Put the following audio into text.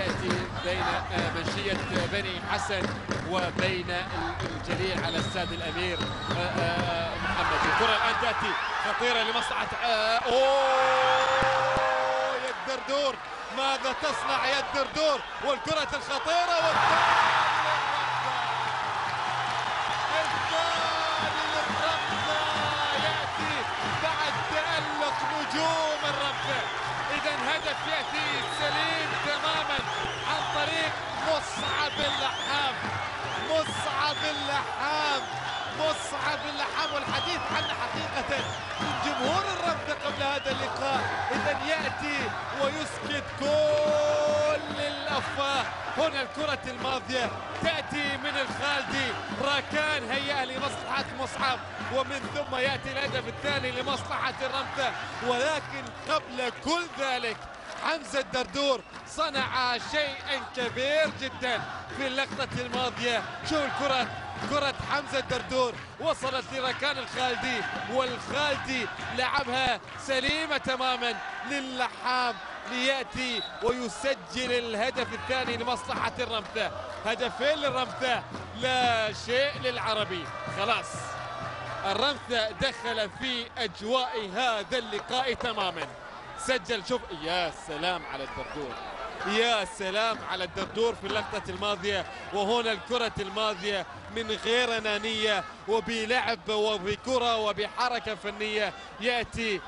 يأتي بين منشية بني حسن وبين الجليل على الساد الأمير محمد. الكرة الآن تأتي خطيرة لمصلحة يد دردور، ماذا تصنع يد دردور؟ والكرة الخطيرة الثاني للرمزة يأتي بعد تألق نجوم الرمزة. إذا هدف يأتي سليم تماما عن طريق مصعب اللحام. والحديث عنه حقيقة من جمهور الرمزة قبل هذا اللقاء. إذا يأتي ويسكت كل الأفواه. هنا الكرة الماضية تأتي من الخالدي، راكان هيئة لمصلحة مصعب، ومن ثم يأتي الهدف الثاني لمصلحة الرمزة. ولكن قبل كل ذلك حمزة الدردور صنع شيئا كبير جدا في اللقطة الماضية. شوف كرة حمزة الدردور وصلت لركان الخالدي، والخالدي لعبها سليمة تماما للحام ليأتي ويسجل الهدف الثاني لمصلحة الرمثة. هدفين للرمثة، لا شيء للعربي. خلاص الرمثة دخل في أجواء هذا اللقاء تماما. سجل. شوف يا سلام على الدردور، يا سلام على الدردور في اللقطة الماضية. وهنا الكرة الماضية من غير أنانية وبلعب وبكرة وبحركة فنية يأتي